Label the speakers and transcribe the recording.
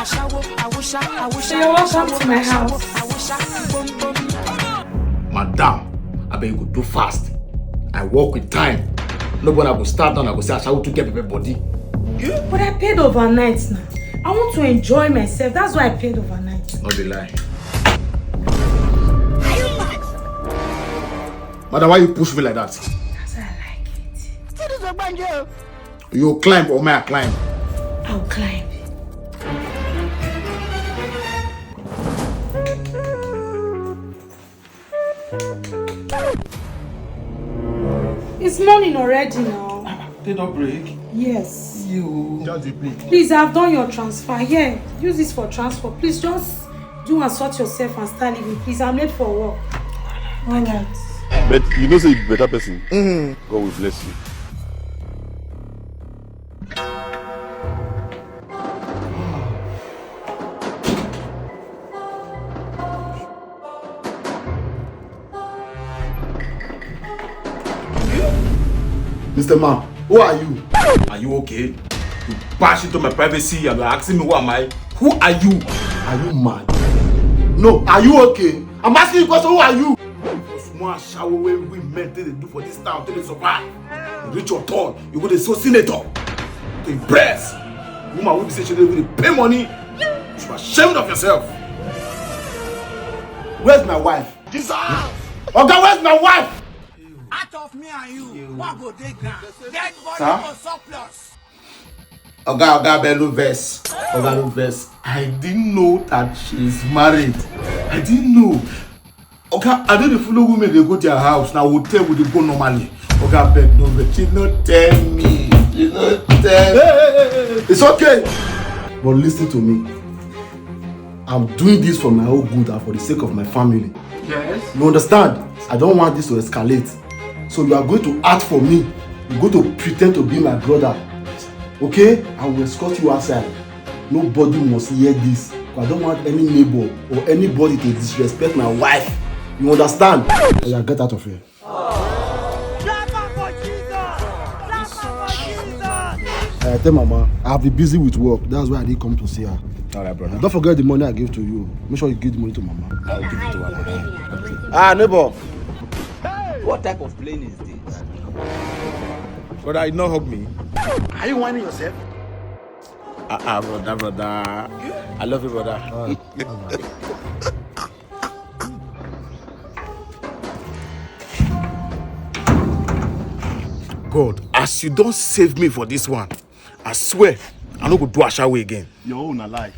Speaker 1: So you're welcome to my house.
Speaker 2: Madam, I bet you go too fast. I work with time. Nobody will start down. I go say Ashewo to get everybody.
Speaker 1: But I paid overnight now. I want to enjoy myself. That's why I paid overnight.
Speaker 2: Not the lie. Madam, why you push me like that?
Speaker 1: That's why I like it.
Speaker 2: You climb or may I climb?
Speaker 1: I'll climb. It's morning already now.
Speaker 2: They don't break.
Speaker 1: Yes.
Speaker 2: You just play.
Speaker 1: Please, I've done your transfer. Here, use this for transfer. Please just do and sort yourself and start leaving. Please, I'm late for work. All right.
Speaker 3: But you know, say you're a better person. God will bless you.
Speaker 2: Mr. Man, who are you? Are you okay? You bash into my privacy and you're asking me who am I? Who are you? Are you mad? No, are you okay? I'm asking you because who are you? Small shower where we men they do for this town till they survive. You reach your turn, you go to so senator. To impress. Woman will be saying she will pay money. You should be ashamed of yourself. Where's my wife? Jesus! Okay, where's my wife?
Speaker 4: Out of me and you, what go take now? Dead body for surplus.
Speaker 2: Oga Bello verse. I didn't know that she's married. I didn't know. Oga, I don't follow women they go to their house. Now hotel would they go normally. Oga Bello verse. She not tell me. She not tell me. It's okay. But listen to me. I'm doing this for my own good and for the sake of my family.
Speaker 4: Yes.
Speaker 2: You understand? I don't want this to escalate. So you are going to act for me. You're going to pretend to be my brother. Okay? I will escort you outside. Nobody must hear this. I don't want any neighbor or anybody to disrespect my wife. You understand? Yeah, get out of here. I tell Mama, I'll be busy with work. That's why I didn't come to see her. Alright, brother. Don't forget the money I gave to you. Make sure you give the money to Mama. I'll give it to her, brother. Neighbor.
Speaker 4: What type of plane is this?
Speaker 2: Brother, you not hug me.
Speaker 4: Are you whining yourself?
Speaker 2: Brother. I love you, brother. God, as you don't save me for this one, I swear, I no go do Ashewo again.
Speaker 3: Your own alive.